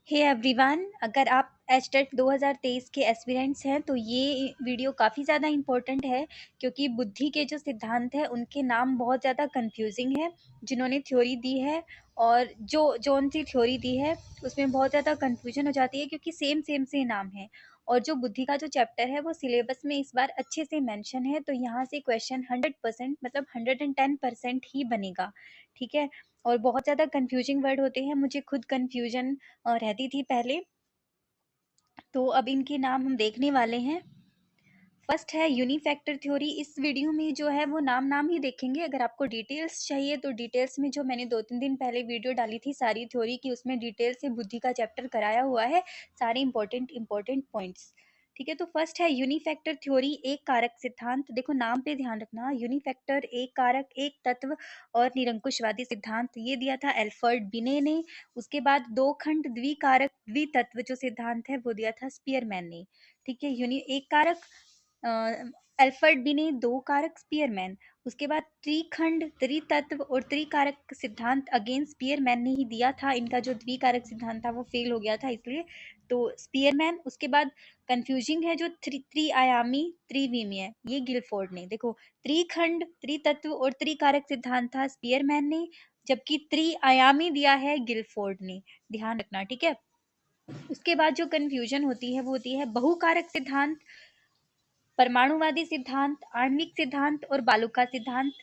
Hey everyone, अगर आप HTET 2023 के एस्पिरेंट्स हैं तो ये वीडियो काफ़ी ज़्यादा इम्पोर्टेंट है, क्योंकि बुद्धि के जो सिद्धांत हैं उनके नाम बहुत ज़्यादा कंफ्यूजिंग है। जिन्होंने थ्योरी दी है और जो जौन सी थ्योरी दी है उसमें बहुत ज़्यादा कंफ्यूजन हो जाती है, क्योंकि सेम सेम से नाम है। और जो बुद्धि का जो चैप्टर है वो सिलेबस में इस बार अच्छे से मेंशन है, तो यहाँ से क्वेश्चन 100% मतलब 110% ही बनेगा। ठीक है। और बहुत ज़्यादा कंफ्यूजिंग वर्ड होते हैं, मुझे खुद कंफ्यूजन रहती थी पहले। तो अब इनके नाम हम देखने वाले हैं। फर्स्ट है यूनिफैक्टर थ्योरी। इस वीडियो में जो है वो नाम नाम ही देखेंगे। अगर आपको डिटेल्स चाहिए तो डिटेल्स में जो मैंने 2-3 दिन पहले वीडियो डाली थी सारी थ्योरी की, उसमें डिटेल से बुद्धि का चैप्टर कराया हुआ है, सारे इंपॉर्टेंट पॉइंट्स। ठीक है। तो फर्स्ट है यूनिफैक्टर थ्योरी, एक कारक सिद्धांत। देखो नाम पे ध्यान रखना, यूनिफैक्टर, एक कारक, एक तत्व और निरंकुशवादी सिद्धांत, ये दिया था एल्फर्ड बिने ने। उसके बाद दो खंड द्विकारक द्वितत्व जो सिद्धांत है वो दिया था स्पीयरमैन ने। ठीक है। एक कारक एल्फर्ड बिने, दो कारक स्पीयरमैन। उसके बाद त्रिखंड त्रितत्व और त्रिकारक सिद्धांत अगेन स्पीयरमैन ने ही दिया था। इनका जो द्विकारक सिद्धांत था वो फेल हो गया था, इसलिए तो स्पीयरमैन। उसके बाद कंफ्यूजिंग है जो त्रिआयामी त्रिविमीय, ये गिलफोर्ड ने। देखो त्रिखंड त्रितत्व और त्रिकारक सिद्धांत था स्पीयरमैन ने, जबकि त्रिआयामी दिया है गिलफोर्ड ने। ध्यान रखना, ठीक है। उसके बाद जो कंफ्यूजन होती है वो होती है बहुकारक सिद्धांत, परमाणुवादी सिद्धांत, आणविक सिद्धांत और बालुका सिद्धांत।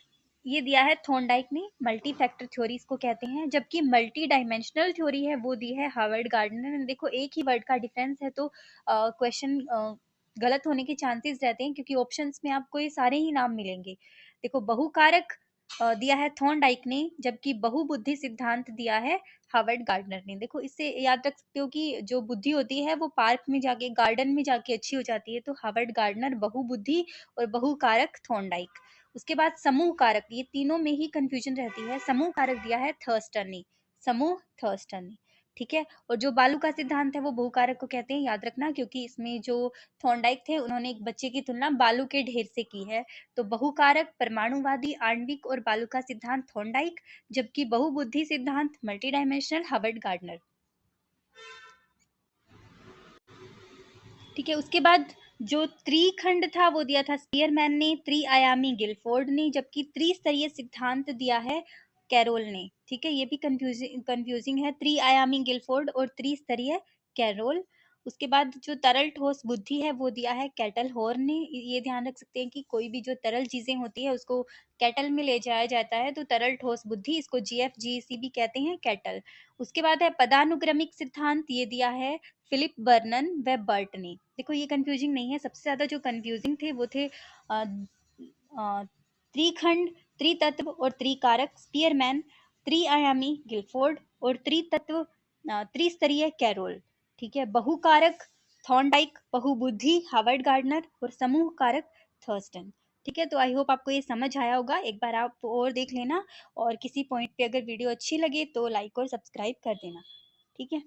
ये दिया है थॉर्नडाइक ने। मल्टी फैक्टर थ्योरी इसको कहते हैं, जबकि मल्टी डायमेंशनल थ्योरी है वो दी है हार्वर्ड गार्डनर ने। देखो एक ही वर्ड का डिफरेंस है तो क्वेश्चन गलत होने के चांसेस रहते हैं, क्योंकि ऑप्शंस में आपको ये सारे ही नाम मिलेंगे। देखो बहुकारक दिया है थॉर्नडाइक ने, जबकि बहुबुद्धि सिद्धांत दिया है हार्वर्ड गार्डनर ने। देखो इससे याद रख सकते हो कि जो बुद्धि होती है वो पार्क में जाके, गार्डन में जाके अच्छी हो जाती है, तो हार्वर्ड गार्डनर बहुबुद्धि और बहुकारक थॉर्नडाइक। उसके बाद समूह कारक, ये तीनों में ही कंफ्यूजन रहती है। समूह कारक दिया है थर्स्टन ने, समूह थर्स्टन ने। ठीक है। और जो बालू का सिद्धांत है वो बहुकारक को कहते हैं, याद रखना, क्योंकि इसमें जो थॉर्नडाइक थे उन्होंने एक बच्चे की तुलना बालू के ढेर से की है। तो बहुकारक, परमाणुवादी, आणविक और बालू का सिद्धांत थॉर्नडाइक, जबकि बहुबुद्धि सिद्धांत मल्टी डायमेंशनल हार्वर्ड गार्डनर। ठीक है। उसके बाद जो त्रिखंड था वो दिया था स्पीयरमैन ने, त्रिआयामी गिलफोर्ड ने, जबकि त्रिस्तरीय सिद्धांत दिया है कैरोल ने। ठीक है। ये भी कंफ्यूजिंग है, त्रिआयामी गिलफोर्ड और त्रिस्तरीय कैरोल। उसके बाद जो तरल ठोस बुद्धि है वो दिया है कैटल हॉर्न ने। ये ध्यान रख सकते हैं कि कोई भी जो तरल चीजें होती है उसको कैटल में ले जाया जाता है, तो तरल ठोस बुद्धि, इसको जीएफजीसी भी कहते हैं, कैटल। उसके बाद है पदानुक्रमिक सिद्धांत, ये दिया है फिलिप बर्नन व बर्ट ने। देखो ये कंफ्यूजिंग नहीं है, सबसे ज्यादा जो कंफ्यूजिंग थे वो थे त्रिखंड त्रितत्व और त्रिकारक स्पीयरमैन, त्रिआयामी गिलफोर्ड और त्रितत्व त्रिस्तरीय कैरोल। ठीक है। बहुकारक थॉर्नडाइक, बहुबुद्धि हार्वर्ड गार्डनर और समूह कारक थर्स्टन। ठीक है। तो आई होप आपको ये समझ आया होगा। एक बार आप और देख लेना, और किसी पॉइंट पे अगर वीडियो अच्छी लगे तो लाइक और सब्सक्राइब कर देना। ठीक है।